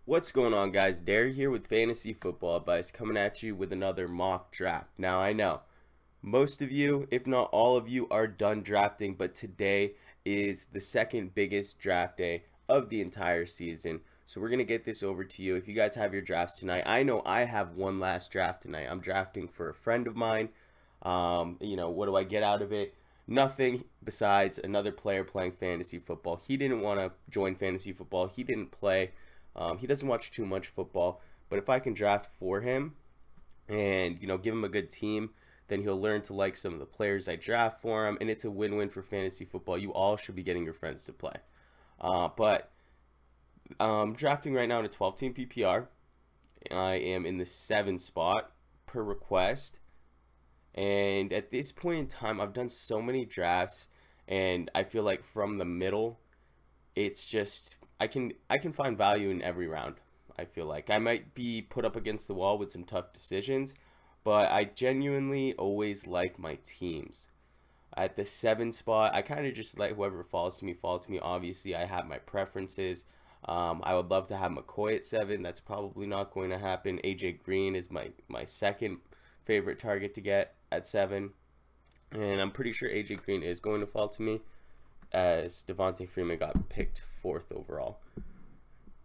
What's going on, guys? Derek here with Fantasy Football Advice, coming at you with another mock draft. Now, I know most of you, if not all of you, are done drafting, but today is the second biggest draft day of the entire season. So we're going to get this over to you. If you guys have your drafts tonight, I know I have one last draft tonight. I'm drafting for a friend of mine. What do I get out of it? Nothing besides another player playing fantasy football. He didn't want to join fantasy football. He didn't play. He doesn't watch too much football, but if I can draft for him and, give him a good team, then he'll learn to like some of the players I draft for him, and it's a win-win for fantasy football. You all should be getting your friends to play. But drafting right now in a 12-team PPR. I am in the 7 spot per request. And at this point in time, I've done so many drafts, and I feel like from the middle, it's just I can find value in every round. I feel like I might be put up against the wall with some tough decisions, but I genuinely always like my teams. At the 7 spot, I kind of just let whoever falls to me fall to me. Obviously, I have my preferences. I would love to have McCoy at 7. That's probably not going to happen. AJ Green is my second favorite target to get at 7, and I'm pretty sure AJ Green is going to fall to me, as Devonta Freeman got picked 4th overall.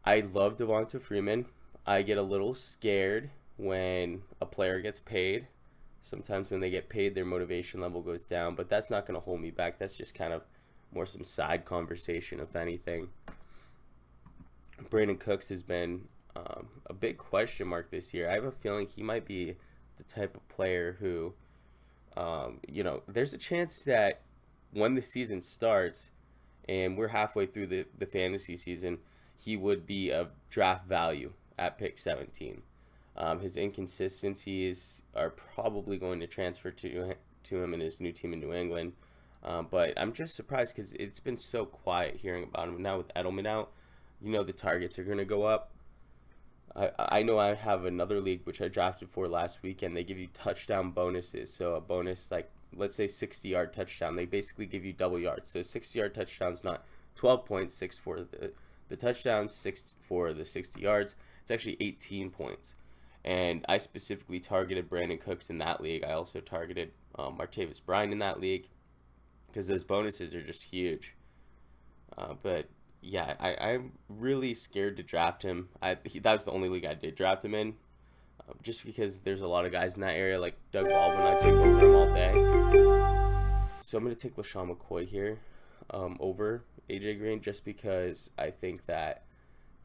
I love Devonta Freeman. I get a little scared when a player gets paid. Sometimes when they get paid, their motivation level goes down, but that's not going to hold me back. That's just kind of more some side conversation, if anything. Brandon Cooks has been a big question mark this year. I have a feeling he might be the type of player who, there's a chance that when the season starts and we're halfway through the fantasy season, he would be of draft value at pick 17. His inconsistencies are probably going to transfer to him and his new team in New England. But I'm just surprised because it's been so quiet hearing about him. Now with Edelman out, the targets are going to go up. I know I have another league which I drafted for last week, and they give you touchdown bonuses. So a bonus, like, let's say 60-yard touchdown. They basically give you double yards. So a 60-yard touchdown is not 12 points, 6 for the touchdown, 6 for the 60 yards. It's actually 18 points. And I specifically targeted Brandon Cooks in that league. I also targeted Martavis Bryant in that league because those bonuses are just huge. But yeah, I'm really scared to draft him. That was the only league I did draft him in, just because there's a lot of guys in that area, like Doug Baldwin. I take over him all day. So I'm going to take LaShawn McCoy here over AJ Green, just because I think that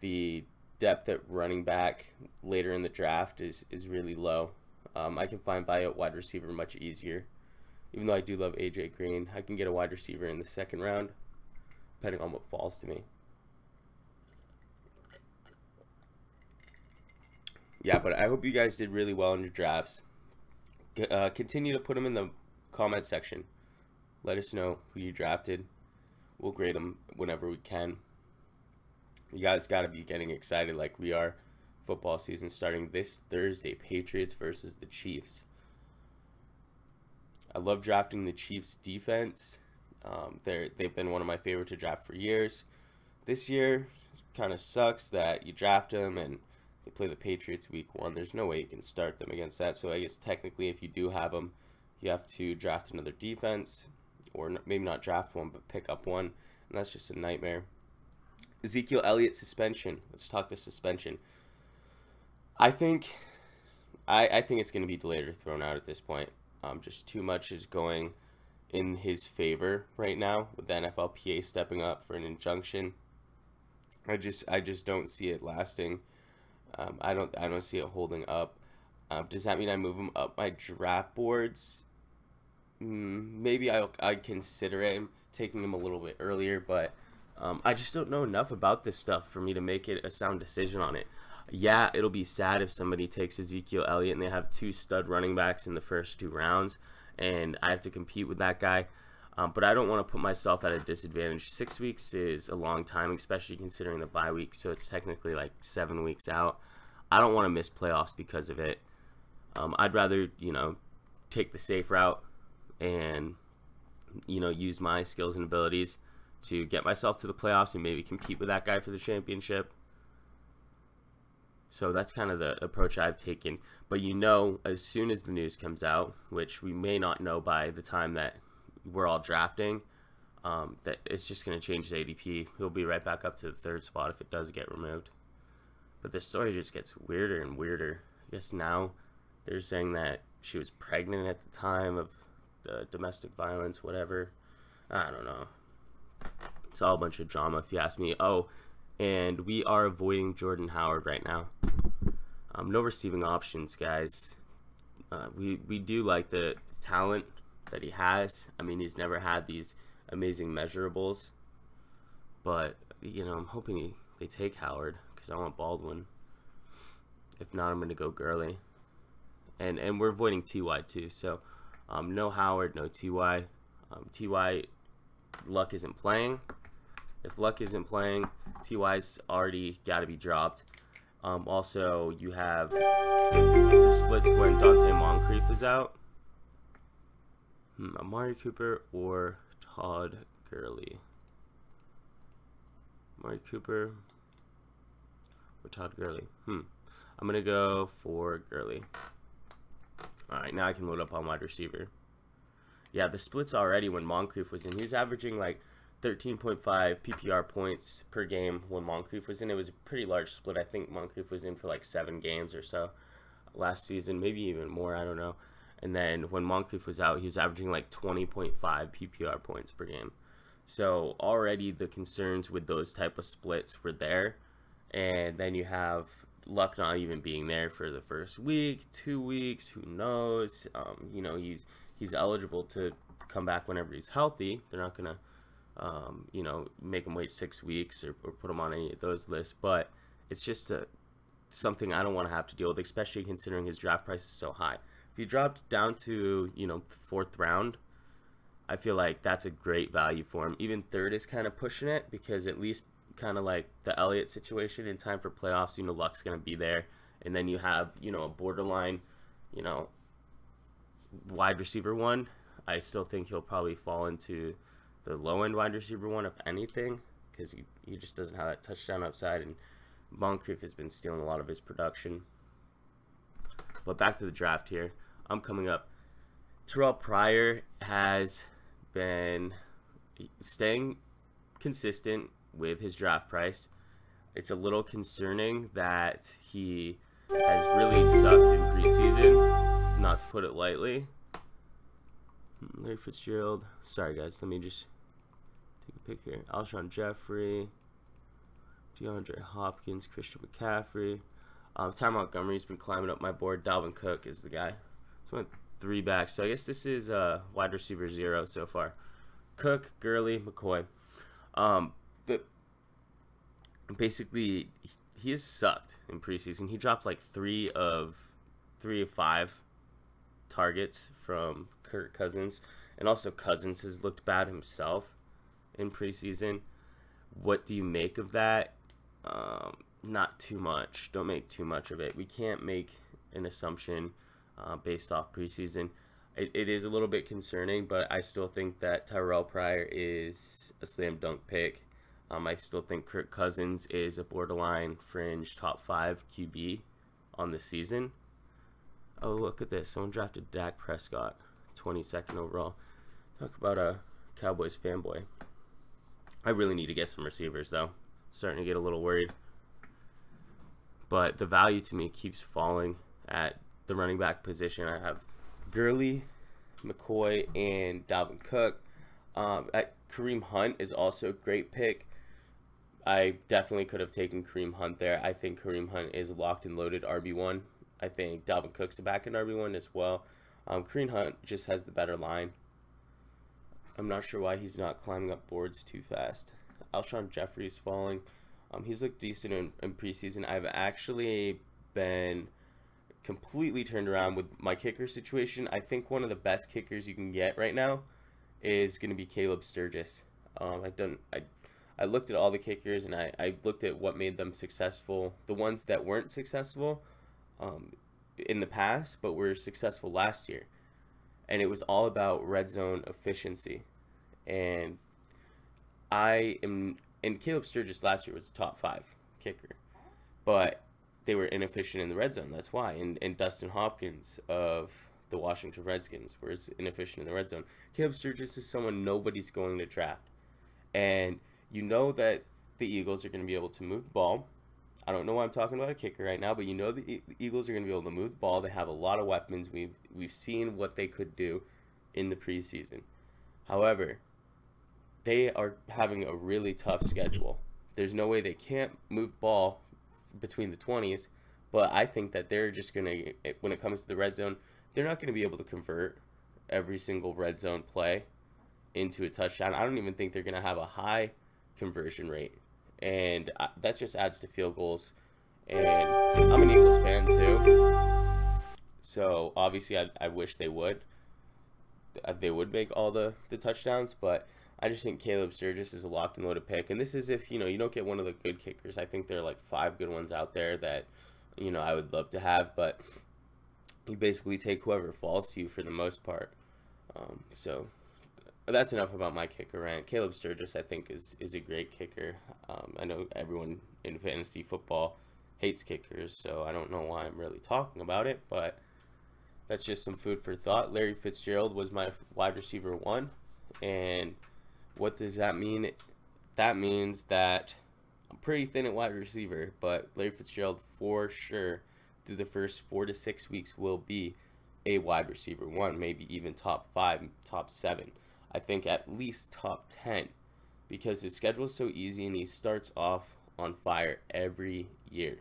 the depth at running back later in the draft is really low. I can find value at wide receiver much easier. Even though I do love AJ Green, I can get a wide receiver in the 2nd round, depending on what falls to me. Yeah, but I hope you guys did really well in your drafts. Continue to put them in the comment section. Let us know who you drafted. We'll grade them whenever we can. You guys got to be getting excited like we are. Football season starting this Thursday. Patriots versus the Chiefs. I love drafting the Chiefs defense. They've been one of my favorite to draft for years. This year, kind of sucks that you draft them and they play the Patriots week 1. There's no way you can start them against that. So I guess technically if you do have them, you have to draft another defense, or maybe not draft one, but pick up one. And that's just a nightmare. Ezekiel Elliott suspension. Let's talk the suspension. I think it's going to be delayed or thrown out at this point. Just too much is going in his favor right now, with the NFLPA stepping up for an injunction. I just don't see it lasting. I don't see it holding up. Does that mean I move him up my draft boards? Maybe I'd consider it, taking him a little bit earlier, but I just don't know enough about this stuff for me to make it a sound decision on it. Yeah, it'll be sad if somebody takes Ezekiel Elliott and they have 2 stud running backs in the first 2 rounds, and I have to compete with that guy. But I don't want to put myself at a disadvantage. 6 weeks is a long time, especially considering the bye week, so it's technically like 7 weeks out. I don't want to miss playoffs because of it. I'd rather, take the safe route and, use my skills and abilities to get myself to the playoffs and maybe compete with that guy for the championship. So that's kind of the approach I've taken. But you know, as soon as the news comes out, which we may not know by the time that we're all drafting, that it's just going to change the ADP. He'll be right back up to the 3rd spot if it does get removed. But the story just gets weirder and weirder. I guess now they're saying that she was pregnant at the time of the domestic violence, whatever. I don't know. It's all a bunch of drama if you ask me. Oh, and we are avoiding Jordan Howard right now. No receiving options, guys. We do like the talent that he has. I mean, he's never had these amazing measurables. But, you know, I'm hoping they take Howard because I want Baldwin. If not, I'm going to go Gurley. And we're avoiding T.Y. too. So, no Howard, no T.Y. T.Y. Luck isn't playing. If Luck isn't playing, T.Y.'s already got to be dropped. Also, you have the splits when Dante Moncrief is out. Amari Cooper or Todd Gurley. Amari Cooper or Todd Gurley. I'm going to go for Gurley. Alright, now I can load up on wide receiver. Yeah, the splits already when Moncrief was in. He was averaging like 13.5 PPR points per game when Moncrief was in. It was a pretty large split. I think Moncrief was in for like 7 games or so last season, maybe even more, I don't know. And then when Moncrief was out, he was averaging like 20.5 PPR points per game. So already the concerns with those type of splits were there. And then you have Luck not even being there for the first week, 2 weeks, who knows. You know, he's eligible to come back whenever he's healthy. They're not going to, you know, make him wait 6 weeks or put him on any of those lists. But it's just something I don't want to have to deal with, especially considering his draft price is so high. If he dropped down to, you know, the 4th round, I feel like that's a great value for him. Even 3rd is kind of pushing it because at least kind of like the Elliott situation in time for playoffs, you know, Luck's going to be there. And then you have, you know, a borderline, you know, wide receiver 1. I still think he'll probably fall into the low-end wide receiver 1, if anything, because he just doesn't have that touchdown upside, and Moncrief has been stealing a lot of his production. But back to the draft here. I'm coming up. Terrell Pryor has been staying consistent with his draft price. It's a little concerning that he has really sucked in preseason, not to put it lightly. Larry Fitzgerald. Sorry, guys. Let me just take a pic here. Alshon Jeffrey, DeAndre Hopkins, Christian McCaffrey. Ty Montgomery's been climbing up my board. Dalvin Cook is the guy. So I went 3 backs. So I guess this is wide receiver 0 so far. Cook, Gurley, McCoy. But basically, he has sucked in preseason. He dropped like 3 of 5 targets from Kirk Cousins, and also Cousins has looked bad himself in preseason. What do you make of that? Not too much. Don't make too much of it. We can't make an assumption based off preseason. It is a little bit concerning, but I still think that Terrell Pryor is a slam dunk pick. I still think Kirk Cousins is a borderline fringe top 5 QB on the season. Oh, look at this. Someone drafted Dak Prescott, 22nd overall. Talk about a Cowboys fanboy. I really need to get some receivers, though. Starting to get a little worried. But the value to me keeps falling at the running back position. I have Gurley, McCoy, and Dalvin Cook. Kareem Hunt is also a great pick. I definitely could have taken Kareem Hunt there. I think Kareem Hunt is a locked and loaded RB1. I think Dalvin Cook's a back in RB1 as well. Kareem Hunt just has the better line. I'm not sure why he's not climbing up boards too fast. Alshon Jeffrey's falling. He's looked decent in preseason. I've actually been completely turned around with my kicker situation. I think one of the best kickers you can get right now is going to be Caleb Sturgis. I looked at all the kickers, and I looked at what made them successful. The ones that weren't successful in the past, but were successful last year. And it was all about red zone efficiency. And Caleb Sturgis last year was a top 5 kicker. But they were inefficient in the red zone. That's why. And Dustin Hopkins of the Washington Redskins was inefficient in the red zone. Caleb Sturgis is someone nobody's going to draft. And you know that the Eagles are going to be able to move the ball. I don't know why I'm talking about a kicker right now, but you know the Eagles are going to be able to move the ball. They have a lot of weapons. We've seen what they could do in the preseason. However, they are having a really tough schedule. There's no way they can't move the ball between the 20s, but I think that they're just going to, when it comes to the red zone, they're not going to be able to convert every single red zone play into a touchdown. I don't even think they're going to have a high conversion rate, and that just adds to field goals. And I'm an Eagles fan too, so obviously I wish they would make all the touchdowns, but I just think Caleb Sturgis is a locked and loaded pick. And this is if, you don't get one of the good kickers. I think there are like 5 good ones out there that, I would love to have, but you basically take whoever falls to you for the most part. So that's enough about my kicker rant. Caleb Sturgis, I think, is a great kicker. I know everyone in fantasy football hates kickers, so I don't know why I'm really talking about it, but that's just some food for thought. Larry Fitzgerald was my wide receiver 1, and what does that mean? That means that I'm pretty thin at wide receiver, but Larry Fitzgerald for sure through the first 4 to 6 weeks will be a wide receiver 1, maybe even top 5, top 7. I think at least top 10, because his schedule is so easy and he starts off on fire every year.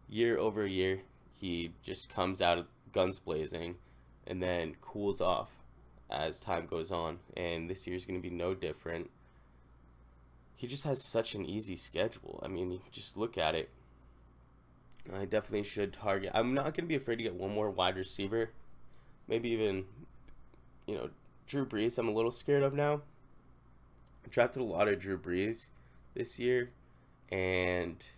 Year over year, he just comes out guns blazing and then cools off as time goes on, and this year's going to be no different. He just has such an easy schedule. I mean, just look at it. I definitely should target. I'm not going to be afraid to get one more wide receiver. Maybe even, Drew Brees I'm a little scared of now. I drafted a lot of Drew Brees this year, and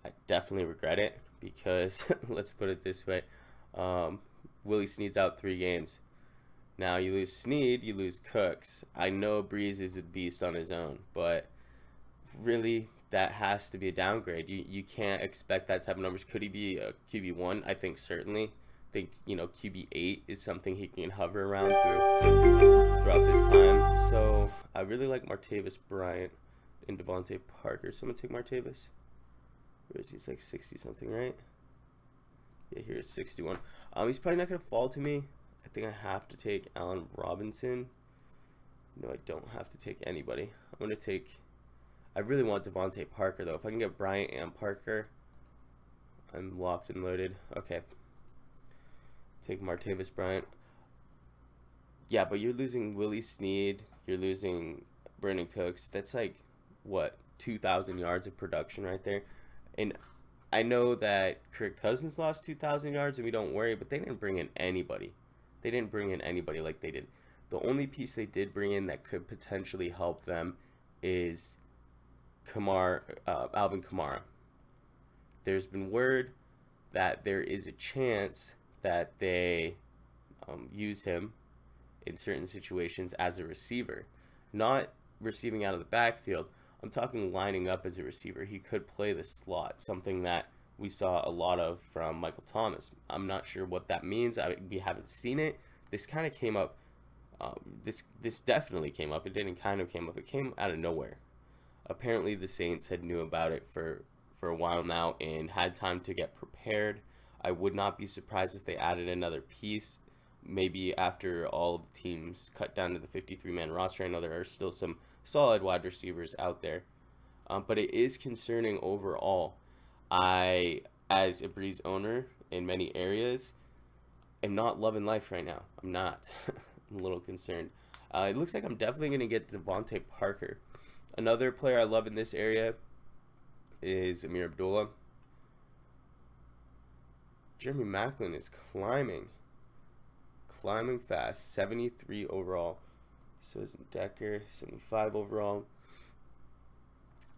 I definitely regret it because, let's put it this way, Willie Snead's out 3 games. Now, you lose Snead, you lose Cooks. I know Breeze is a beast on his own, but really, that has to be a downgrade. You can't expect that type of numbers. Could he be a QB1? I think certainly. I think, QB8 is something he can hover around throughout this time. So, I really like Martavis Bryant and Devontae Parker. So, I'm going to take Martavis. Where is he? He's like 60-something, right? Yeah, here's 61. He's probably not going to fall to me. I think I have to take Allen Robinson. No, I don't have to take anybody. I'm going to take... I really want Devontae Parker, though. If I can get Bryant and Parker, I'm locked and loaded. Okay. Take Martavis Bryant. Yeah, but you're losing Willie Snead. You're losing Brandon Cooks. That's like, what, 2,000 yards of production right there. And I know that Kirk Cousins lost 2,000 yards, and we don't worry, but they didn't bring in anybody. They didn't bring in anybody like they did. The only piece they did bring in that could potentially help them is Alvin Kamara. There's been word that there is a chance that they use him in certain situations as a receiver. Not receiving out of the backfield. I'm talking lining up as a receiver. He could play the slot, something that we saw a lot of from Michael Thomas. I'm not sure what that means. We haven't seen it. This kind of came up. This definitely came up. It didn't kind of came up. It came out of nowhere. Apparently, the Saints had knew about it for a while now and had time to get prepared. I would not be surprised if they added another piece, maybe after all of the teams cut down to the 53-man roster. I know there are still some solid wide receivers out there, but it is concerning overall. I, as a Breeze owner in many areas, am not loving life right now. I'm not. I'm a little concerned. It looks like I'm definitely going to get Devontae Parker. Another player I love in this area is Amir Abdullah. Jeremy Maclin is climbing fast. 73 overall. So isn't Decker, 75 overall.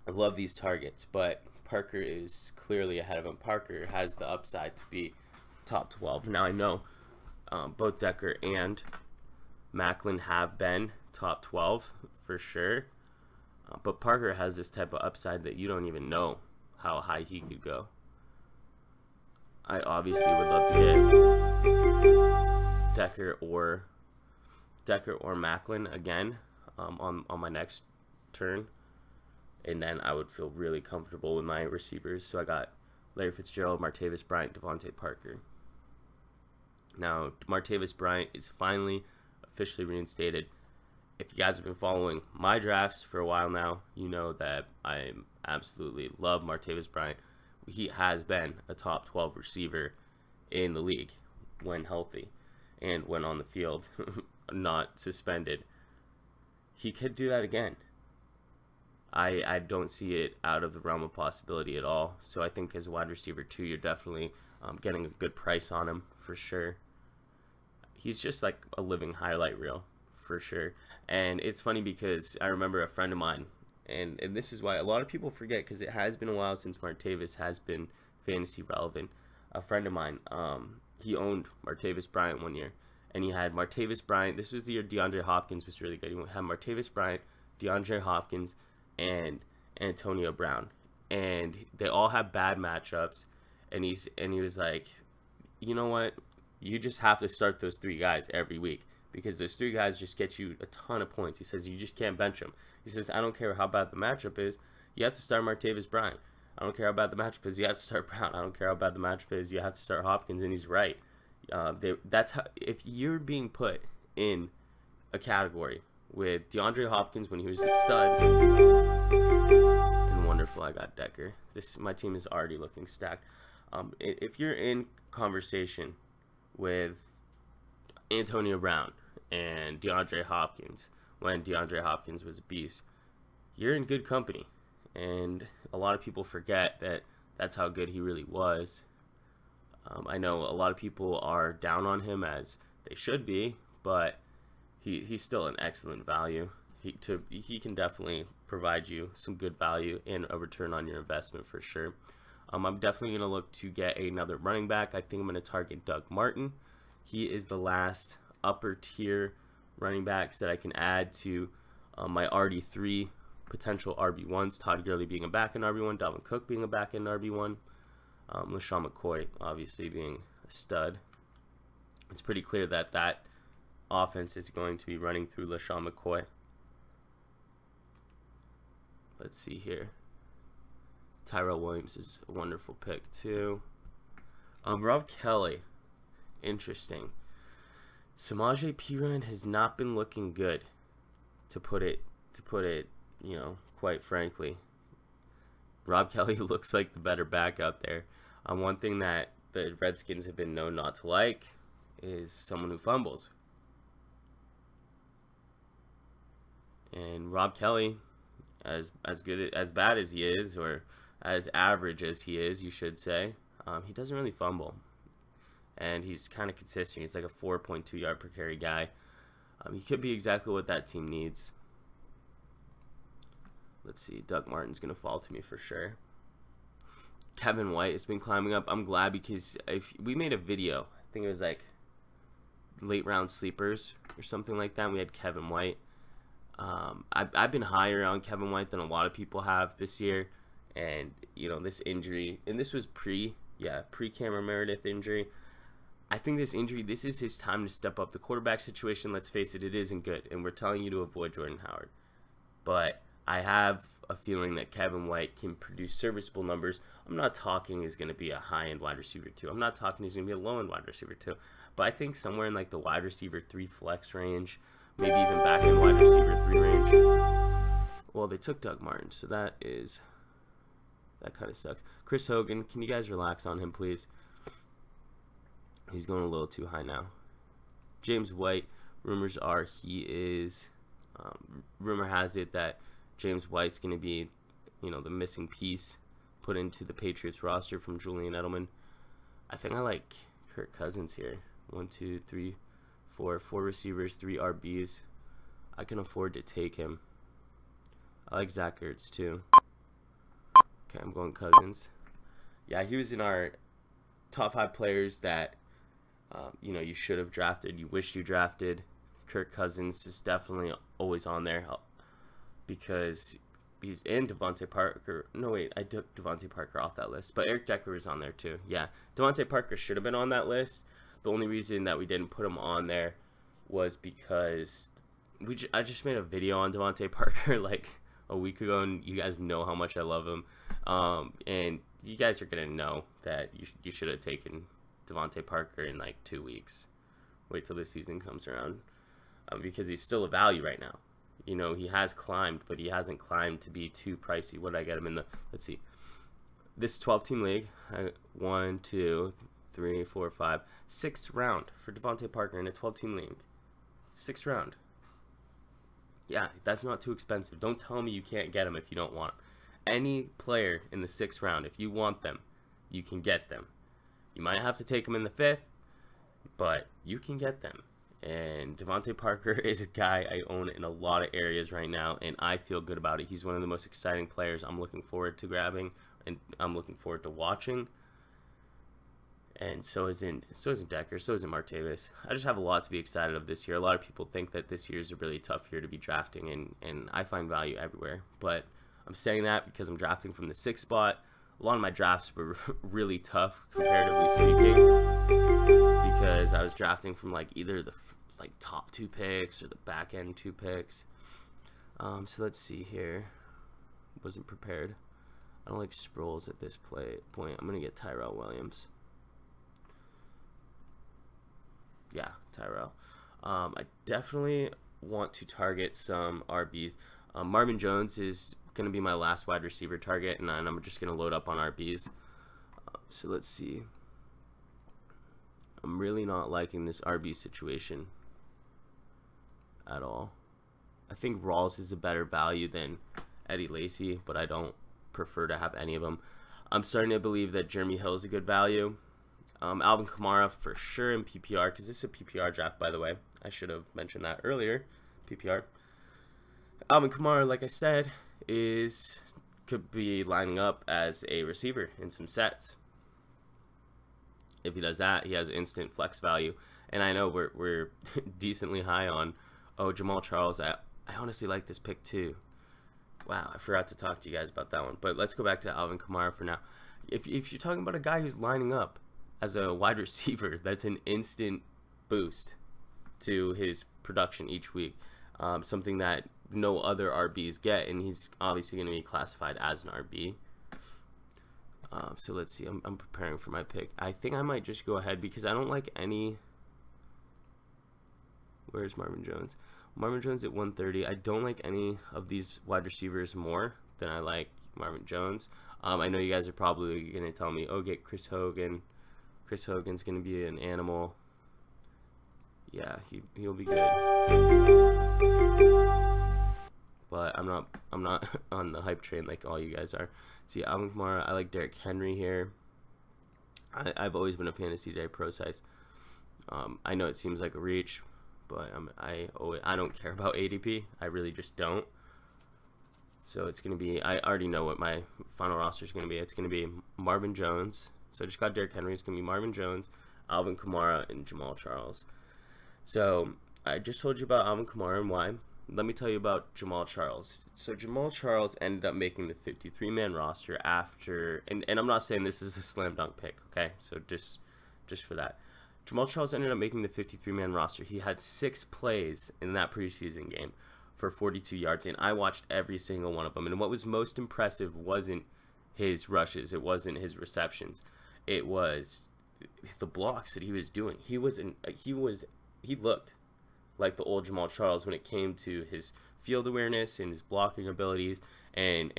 I love these targets, but Parker is clearly ahead of him. Parker has the upside to be top 12. Now I know both Decker and Maclin have been top 12 for sure. But Parker has this type of upside that you don't even know how high he could go. I obviously would love to get Decker or Macklin again on my next turn, and then I would feel really comfortable with my receivers. So I got Larry Fitzgerald, Martavis Bryant, Devontae Parker. Now, Martavis Bryant is finally officially reinstated. If you guys have been following my drafts for a while now, you know that I absolutely love Martavis Bryant. He has been a top 12 receiver in the league when healthy and when on the field, not suspended. He could do that again. I don't see it out of the realm of possibility at all. So I think as a wide receiver 2, you're definitely getting a good price on him for sure. He's just like a living highlight reel for sure. And it's funny because I remember a friend of mine, and this is why a lot of people forget, because it has been a while since Martavis has been fantasy relevant. A friend of mine, he owned Martavis Bryant one year, and he had Martavis Bryant. This was the year DeAndre Hopkins was really good. He had Martavis Bryant, DeAndre Hopkins, and Antonio Brown, and they all have bad matchups. And he was like, you know what? You just have to start those 3 guys every week, because those 3 guys just get you a ton of points. He says you just can't bench them. He says, I don't care how bad the matchup is, you have to start Martavis Bryant. I don't care how bad the matchup is, you have to start Brown. I don't care how bad the matchup is, you have to start Hopkins. And he's right. That's how, if you're being put in a category with DeAndre Hopkins when he was a stud, and wonderful, I got Decker. My team is already looking stacked. If you're in conversation with Antonio Brown and DeAndre Hopkins when DeAndre Hopkins was a beast, you're in good company. And a lot of people forget that that's how good he really was. I know a lot of people are down on him, as they should be, but he's still an excellent value. He can definitely provide you some good value and a return on your investment for sure. I'm definitely going to look to get another running back. I think I'm going to target Doug Martin. He is the last upper tier running backs that I can add to my RD3 potential RB1s. Todd Gurley being a back end RB1, Dalvin Cook being a back end RB1, LaShawn McCoy obviously being a stud. It's pretty clear that that offense is going to be running through LaShawn McCoy. Let's see here. Tyrell Williams is a wonderful pick too. Rob Kelly, interesting. Samaje Perine has not been looking good, to put it, you know, quite frankly. Rob Kelly looks like the better back out there. One thing that the Redskins have been known not to like is someone who fumbles. And Rob Kelly, as bad as he is, or as average as he is, you should say, he doesn't really fumble. And he's kind of consistent. He's like a 4.2 yard per carry guy. He could be exactly what that team needs. Let's see. Doug Martin's going to fall to me for sure. Kevin White has been climbing up. I'm glad, because if we made a video, I think it was like late round sleepers or something like that. And we had Kevin White. I've been higher on Kevin White than a lot of people have this year. And, you know, this injury, and this was pre-Cameron Meredith injury. I think this is his time to step up. The quarterback situation, let's face it, it isn't good. And we're telling you to avoid Jordan Howard. But I have a feeling that Kevin White can produce serviceable numbers. I'm not talking he's going to be a high-end wide receiver 2. I'm not talking he's going to be a low-end wide receiver 2. But I think somewhere in like the wide receiver 3 flex range, maybe even back-end wide receiver 3 range. Well, they took Doug Martin, so that kind of sucks. Chris Hogan, can you guys relax on him, please? He's going a little too high now. James White, rumors are he is, rumor has it that James White's going to be, you know, the missing piece put into the Patriots roster from Julian Edelman. I think I like Kirk Cousins here. 1, 2, 3, 4 receivers, 3 RBs. I can afford to take him. I like Zach Ertz too. Okay, I'm going Cousins. Yeah, he was in our top 5 players that, you know, you should have drafted, you wish you drafted. Kirk Cousins is definitely always on there, because he's in Devontae Parker. No, wait, I took Devontae Parker off that list, but Eric Decker is on there too. Yeah, Devontae Parker should have been on that list. The only reason that we didn't put him on there was because I just made a video on Devontae Parker like a week ago, and you guys know how much I love him. And you guys are gonna know that you should have taken Devontae Parker in like 2 weeks. Wait till the season comes around, because he's still a value right now. You know, he has climbed, but he hasn't climbed to be too pricey. What did I get him in the? Let's see. This 12-team league. 1, 2, 3, 4, 5, 6th round for Devontae Parker in a 12-team league. 6th round. Yeah, that's not too expensive. Don't tell me you can't get him if you don't want him. Any player in the 6th round, if you want them, you can get them. You might have to take them in the 5th, but you can get them. And Devontae Parker is a guy I own in a lot of areas right now, and I feel good about it. He's one of the most exciting players I'm looking forward to grabbing, and I'm looking forward to watching. And so isn't Decker, so isn't Martavis. I just have a lot to be excited of this year. A lot of people think that this year is a really tough year to be drafting, and I find value everywhere. But I'm saying that because I'm drafting from the 6th spot. A lot of my drafts were really tough, comparatively speaking, because I was drafting from like either the top 2 picks or the back end 2 picks. So let's see here. Wasn't prepared. I don't like Sproles at this point. I'm gonna get Tyrell Williams. Yeah, Tyrell. I definitely want to target some RBs. Marvin Jones is going to be my last wide receiver target, and I'm just going to load up on RBs. So let's see. I'm really not liking this RB situation at all. I think Rawls is a better value than Eddie Lacy, but I don't prefer to have any of them. I'm starting to believe that Jeremy Hill is a good value. Alvin Kamara for sure in PPR, because this is a PPR draft, by the way. I should have mentioned that earlier. PPR. Alvin Kamara, like I said, could be lining up as a receiver in some sets. If he does that, he has instant flex value. And I know we're decently high on Jamal Charles. I honestly like this pick too. Wow, I forgot to talk to you guys about that one. But let's go back to Alvin Kamara for now. If you're talking about a guy who's lining up as a wide receiver, that's an instant boost to his production each week. Something that no other RBs get, and he's obviously going to be classified as an RB. So let's see. I'm preparing for my pick. I think I might just go ahead because I don't like any. Where's Marvin Jones? Marvin Jones at 130. I don't like any of these wide receivers more than I like Marvin Jones. I know you guys are probably going to tell me, oh, get Chris Hogan. Chris Hogan's going to be an animal. Yeah, he'll be good. But I'm not on the hype train like all you guys are. See, Alvin Kamara, I like Derrick Henry here. I've always been a fan of CJ Procise. I know it seems like a reach, but I don't care about ADP. I really just don't. So it's going to be, I already know what my final roster is going to be. It's going to be Marvin Jones. So I just got Derrick Henry. It's going to be Marvin Jones, Alvin Kamara, and Jamal Charles. So I just told you about Alvin Kamara and why. Let me tell you about Jamal Charles. So Jamal Charles ended up making the 53-man roster after, and I'm not saying this is a slam dunk pick, okay? So just for that. Jamal Charles ended up making the 53-man roster. He had 6 plays in that preseason game for 42 yards, and I watched every single one of them. And what was most impressive wasn't his rushes. It wasn't his receptions. It was the blocks that he was doing. He looked like the old Jamal Charles when it came to his field awareness and his blocking abilities and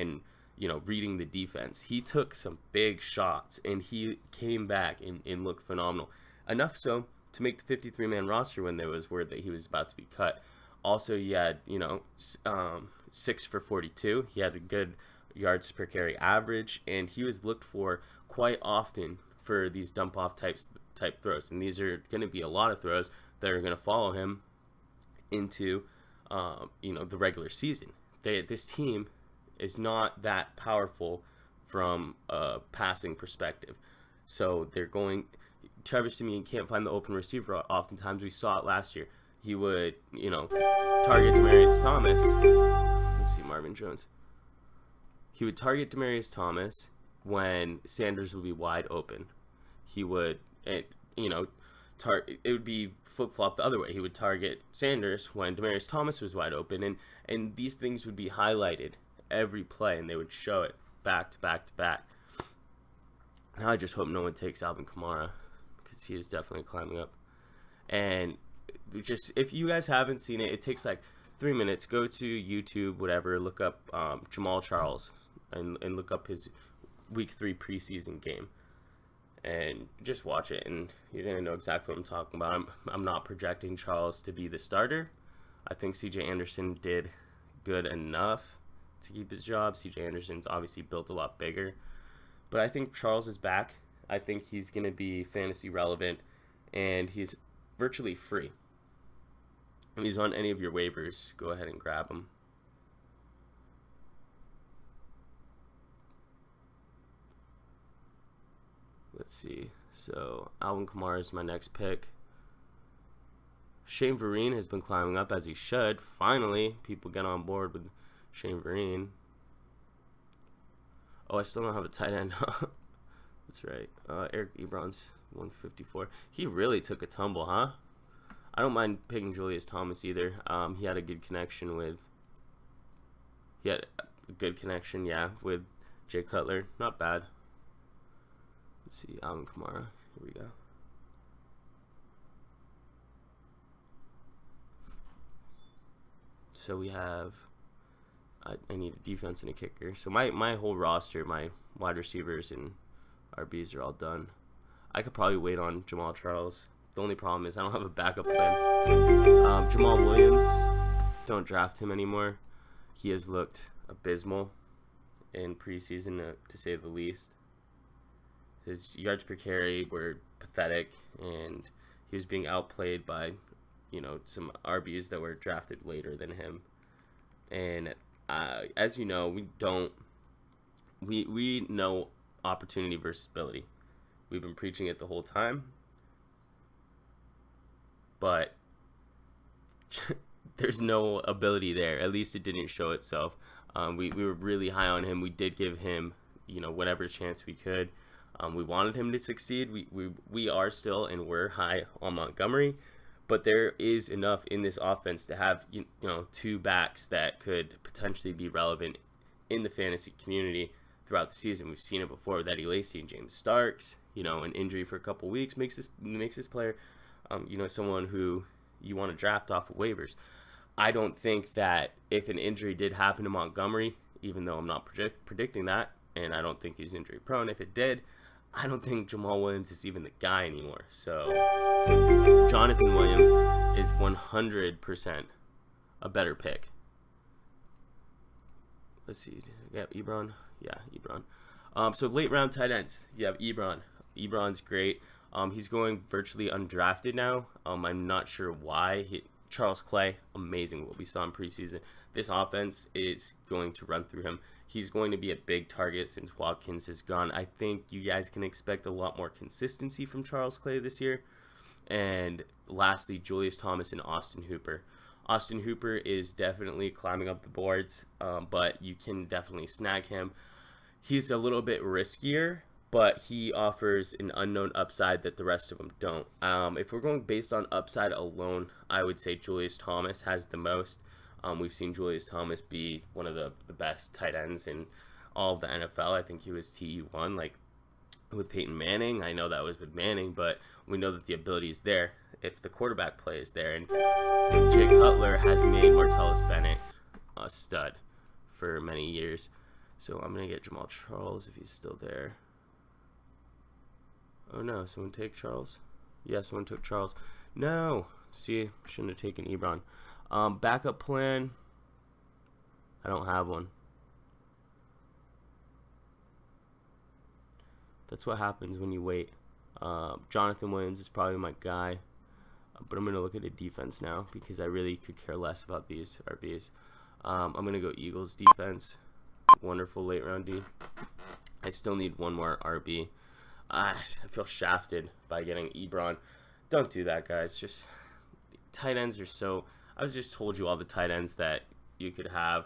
you know, reading the defense. He took some big shots and he came back and looked phenomenal. Enough so to make the 53-man roster when there was word that he was about to be cut. Also, he had, you know, 6 for 42. He had a good yards per carry average, and he was looked for quite often for these dump off type throws. And these are going to be a lot of throws that are going to follow him into you know, the regular season. This team is not that powerful from a passing perspective, so they're going. Travis Simeon can't find the open receiver. Oftentimes, we saw it last year. He would, you know, target Demaryius Thomas. Let's see, Marvin Jones. he would target Demaryius Thomas when Sanders would be wide open. He would, it would be flip-flop the other way. He would target Sanders when Demaryius Thomas was wide open, and these things would be highlighted every play, and they would show it back to back to back. Now I just hope no one takes Alvin Kamara, because he is definitely climbing up. And just, if you guys haven't seen it, it takes like 3 minutes. Go to YouTube, whatever, look up Jamal Charles, and look up his Week 3 preseason game. And just watch it, and you're going to know exactly what I'm talking about. I'm not projecting Charles to be the starter. I think C.J. Anderson did good enough to keep his job. C.J. Anderson's obviously built a lot bigger. But I think Charles is back. I think he's going to be fantasy relevant, and he's virtually free. If he's on any of your waivers, go ahead and grab him. Let's see. So Alvin Kamara is my next pick. Shane Vereen has been climbing up, as he should. Finally, people get on board with Shane Vereen. Oh, I still don't have a tight end. That's right. Eric Ebron's 154. He really took a tumble, huh? I don't mind picking Julius Thomas either. He had a good connection with. He had a good connection, yeah, with Jay Cutler. Not bad. Let's see, Alvin Kamara. Here we go. So we have. I need a defense and a kicker. So my whole roster, my wide receivers and RBs are all done. I could probably wait on Jamal Charles. The only problem is I don't have a backup plan. Jamal Williams, don't draft him anymore. He has looked abysmal in preseason, to say the least. His yards per carry were pathetic, and he was being outplayed by, some RBs that were drafted later than him. And as you know, we know opportunity versus ability. We've been preaching it the whole time, but there's no ability there. At least it didn't show itself. We were really high on him. We did give him, whatever chance we could. We wanted him to succeed. We are still, and we're high on Montgomery, but there is enough in this offense to have two backs that could potentially be relevant in the fantasy community throughout the season. We've seen it before with Eddie Lacy and James Starks. An injury for a couple weeks makes this player, someone who you want to draft off of waivers. I don't think that if an injury did happen to Montgomery, even though I'm not predicting that, and I don't think he's injury prone, if it did, I don't think Jamal Williams is even the guy anymore. So Jonathan Williams is 100% a better pick. Let's see. Yeah, Ebron. Yeah, Ebron. So late round tight ends. You have Ebron. Ebron's great. He's going virtually undrafted now. I'm not sure why. Charles Clay, amazing what we saw in preseason. This offense is going to run through him. He's going to be a big target since Watkins is gone. I think you guys can expect a lot more consistency from Charles Clay this year. And lastly, Julius Thomas and Austin Hooper. Austin Hooper is definitely climbing up the boards, but you can definitely snag him. He's a little bit riskier, but he offers an unknown upside that the rest of them don't. If we're going based on upside alone, I would say Julius Thomas has the most. We've seen Julius Thomas be one of the best tight ends in all of the NFL. I think he was TE1, like with Peyton Manning. I know that was with Manning, but we know that the ability is there if the quarterback play is there. And Jay Cutler has made Martellus Bennett a stud for many years. So I'm going to get Jamal Charles if he's still there. Oh no, someone take Charles? Yeah, someone took Charles. No! See, shouldn't have taken Ebron. Backup plan, I don't have one. That's what happens when you wait. Jonathan Williams is probably my guy, but I'm going to look at a defense now because I really could care less about these RBs. I'm going to go Eagles defense. Wonderful late round D. I still need one more RB. I feel shafted by getting Ebron. Don't do that, guys. Just tight ends are so... I was just told you all the tight ends that you could have,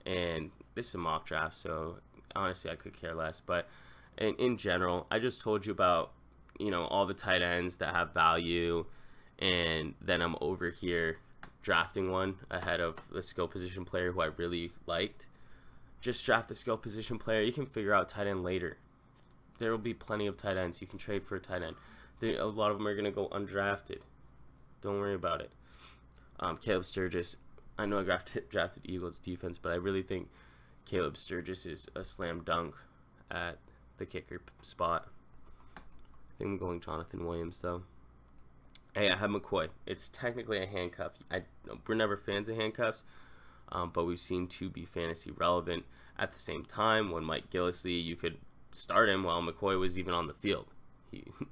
and this is a mock draft, so honestly I could care less. But in general, I just told you about, you know, all the tight ends that have value, and then I'm over here drafting one ahead of the skill position player who I really liked. Just draft the skill position player. You can figure out tight end later. There will be plenty of tight ends. You can trade for a tight end. A lot of them are going to go undrafted. Don't worry about it. Caleb Sturgis. I know I drafted Eagles defense, but I really think Caleb Sturgis is a slam dunk at the kicker spot. I think I'm going Jonathan Williams, though. Hey, I have McCoy. It's technically a handcuff. We're never fans of handcuffs, but we've seen two be fantasy relevant at the same time. When Mike Gillislee, you could start him while McCoy was even on the field.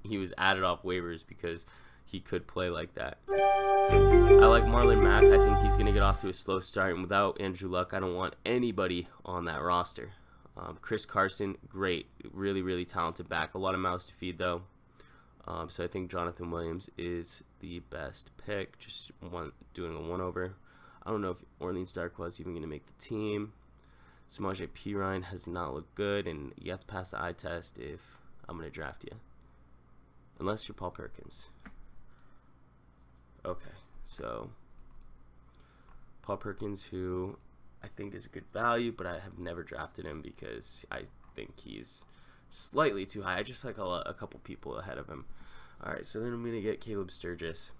He was added off waivers because he could play like that. I like Marlon Mack. I think he's going to get off to a slow start, and without Andrew Luck, I don't want anybody on that roster. Chris Carson, great. Really, really talented back. A lot of mouths to feed, though. So I think Jonathan Williams is the best pick. Just doing a one-over. I don't know if Orleans Darkwa is even going to make the team. Samaje Perine has not looked good, and you have to pass the eye test if I'm going to draft you. Unless you're Paul Perkins. Okay, so Paul Perkins, who I think is a good value, but I have never drafted him because I think he's slightly too high. I just like a couple people ahead of him. Alright, so then I'm going to get Caleb Sturgis.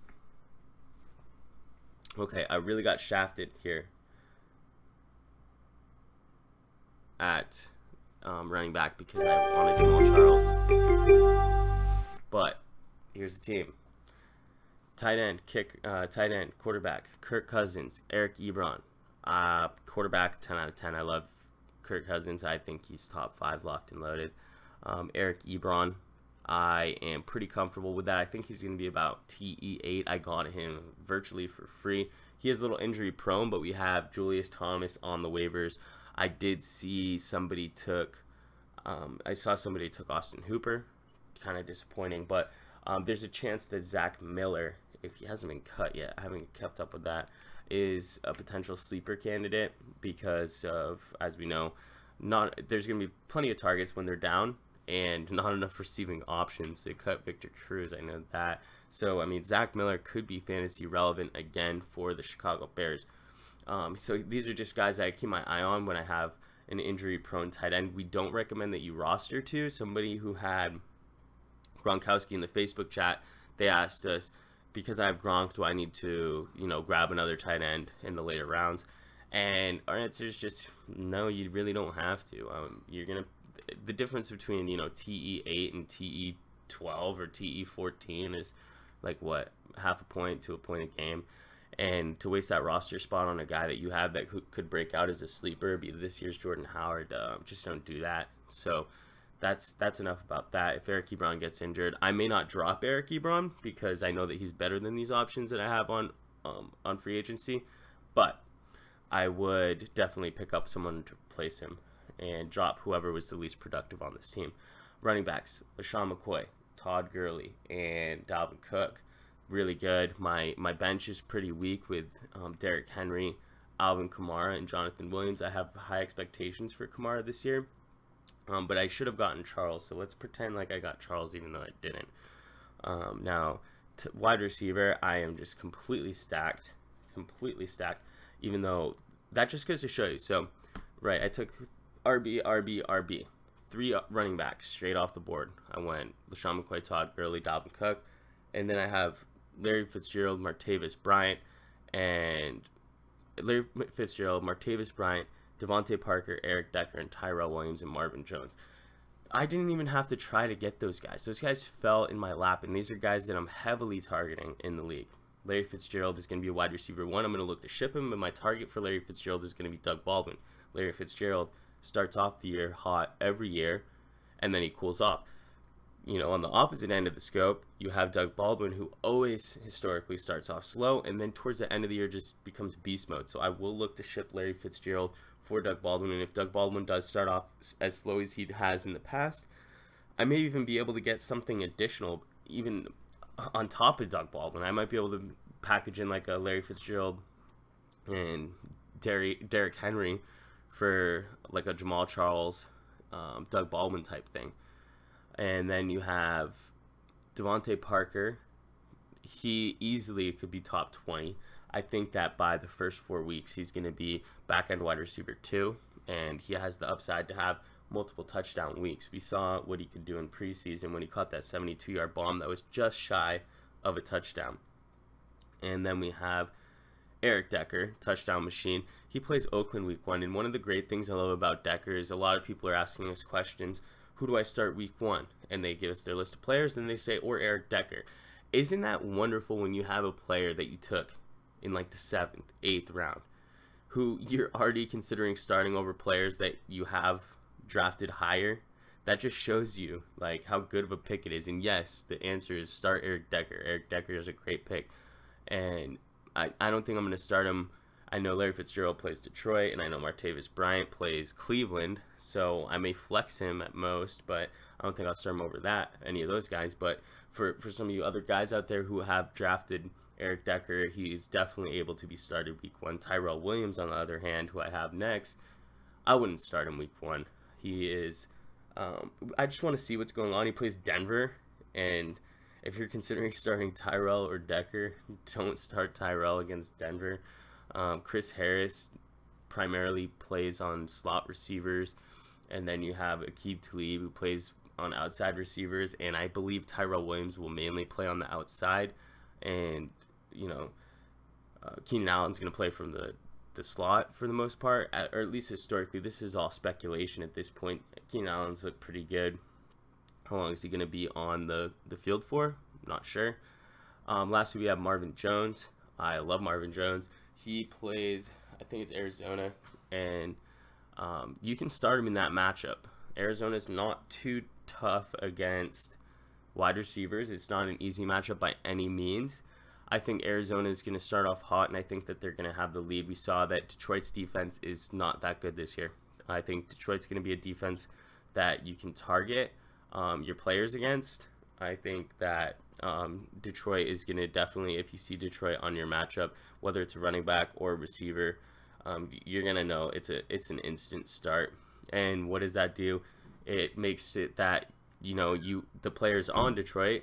Okay, I really got shafted here at running back because I wanted Jamal Charles. But here's the team. Tight end, quarterback, Kirk Cousins, Eric Ebron. Quarterback, 10 out of 10. I love Kirk Cousins. I think he's top 5 locked and loaded. Eric Ebron, I am pretty comfortable with that. I think he's going to be about TE8. I got him virtually for free. He is a little injury prone, but we have Julius Thomas on the waivers. I did see somebody took, I saw somebody took Austin Hooper. Kind of disappointing, but there's a chance that Zach Miller, if he hasn't been cut yet, I haven't kept up with that, is a potential sleeper candidate because of, as we know, there's going to be plenty of targets when they're down and not enough receiving options. They cut Victor Cruz, I know that. So, I mean, Zach Miller could be fantasy relevant again for the Chicago Bears. So these are just guys that I keep my eye on when I have an injury-prone tight end. We don't recommend that you roster to. Somebody who had Gronkowski in the Facebook chat, they asked us, because I have Gronk, do I need to, you know, grab another tight end in the later rounds? And our answer is just no. You really don't have to. The difference between, you know, TE8 and TE12 or TE14 is like what, half a point to a point a game. And to waste that roster spot on a guy that you have that could break out as a sleeper, be this year's Jordan Howard, just don't do that. So that's enough about that. If Eric Ebron gets injured, I may not drop Eric Ebron because I know that he's better than these options that I have on free agency, but I would definitely pick up someone to replace him and drop whoever was the least productive on this team. Running backs, LaShawn McCoy, Todd Gurley, and Dalvin Cook. Really good. My bench is pretty weak with Derrick Henry, Alvin Kamara, and Jonathan Williams. I have high expectations for Kamara this year, but I should have gotten Charles, so let's pretend like I got Charles even though I didn't. Now, wide receiver, I am just completely stacked, even though that just goes to show you. So, right, I took RB, 3 running backs straight off the board. I went LaShawn McCoy, Todd Gurley, Dalvin Cook, and then I have Larry Fitzgerald, Martavis Bryant, Devontae Parker, Eric Decker, and Tyrell Williams, and Marvin Jones. I didn't even have to try to get those guys. Those guys fell in my lap, and these are guys that I'm heavily targeting in the league. Larry Fitzgerald is going to be a wide receiver 1. I'm going to look to ship him, and my target for Larry Fitzgerald is going to be Doug Baldwin. Larry Fitzgerald starts off the year hot every year, and then he cools off. You know, on the opposite end of the scope, you have Doug Baldwin, who always historically starts off slow, and then towards the end of the year just becomes beast mode. So I will look to ship Larry Fitzgerald for Doug Baldwin, and if Doug Baldwin does start off as slow as he has in the past, I may even be able to get something additional, even on top of Doug Baldwin. I might be able to package in like a Larry Fitzgerald and Derrick Henry for like a Jamal Charles, Doug Baldwin type thing. And then you have Devontae Parker. He easily could be top 20. I think that by the first 4 weeks, he's going to be back-end wide receiver 2, and he has the upside to have multiple touchdown weeks. We saw what he could do in preseason when he caught that 72-yard bomb that was just shy of a touchdown. And then we have Eric Decker, touchdown machine. He plays Oakland week 1, and one of the great things I love about Decker is a lot of people are asking us questions, who do I start week 1? And they give us their list of players, and they say, or Eric Decker. Isn't that wonderful when you have a player that you took in like the 7th, 8th round, who you're already considering starting over players that you have drafted higher? That just shows you like how good of a pick it is. And yes, the answer is start Eric Decker. Eric Decker is a great pick, and I don't think I'm going to start him. I know Larry Fitzgerald plays Detroit, and I know Martavis Bryant plays Cleveland, so I may flex him at most, but I don't think I'll start him over any of those guys. But for some of you other guys out there who have drafted Eric Decker, he's definitely able to be started week 1. Tyrell Williams, on the other hand, who I have next, I wouldn't start him week 1. He is, I just want to see what's going on. He plays Denver, and if you're considering starting Tyrell or Decker, don't start Tyrell against Denver. Chris Harris primarily plays on slot receivers, and then you have Aqib Talib, who plays on outside receivers, and I believe Tyrell Williams will mainly play on the outside, and you know, Keenan Allen's going to play from the slot for the most part, or at least historically. This is all speculation at this point. Keenan Allen's looked pretty good. How long is he going to be on the field for? I'm not sure. Lastly, we have Marvin Jones. I love Marvin Jones. He plays, I think it's Arizona, and you can start him in that matchup. Arizona's not too tough against wide receivers. It's not an easy matchup by any means. I think Arizona is going to start off hot, and I think that they're going to have the lead. We saw that Detroit's defense is not that good this year. I think Detroit's going to be a defense that you can target your players against. I think that Detroit is going to definitely, if you see Detroit on your matchup, whether it's a running back or a receiver, you're going to know it's an instant start. And what does that do? It makes it that, you know, the players on Detroit,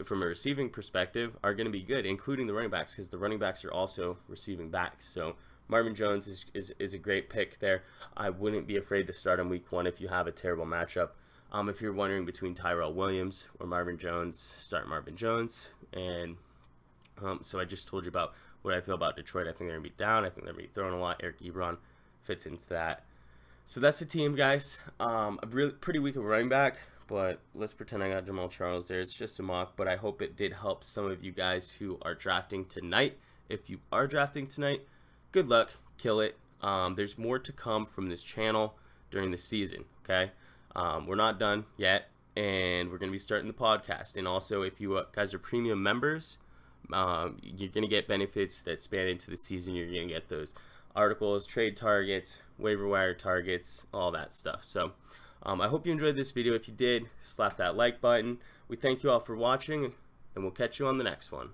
from a receiving perspective, are going to be good, including the running backs, because the running backs are also receiving backs. So Marvin Jones is a great pick there. I wouldn't be afraid to start him week 1 if you have a terrible matchup. If you're wondering between Tyrell Williams or Marvin Jones, start Marvin Jones. And so I just told you about what I feel about Detroit. I think they're going to be down. I think they're going to be throwing a lot. Eric Ebron fits into that. So that's the team, guys. A really pretty weak of running back, but let's pretend I got Jamal Charles there. It's just a mock, but I hope it did help some of you guys who are drafting tonight. If you are drafting tonight, good luck. Kill it. There's more to come from this channel during the season, okay? We're not done yet, and we're going to be starting the podcast. And also, if you guys are premium members, you're going to get benefits that span into the season. You're going to get those articles, trade targets, waiver wire targets, all that stuff. So I hope you enjoyed this video. If you did, slap that like button. We thank you all for watching, and we'll catch you on the next one.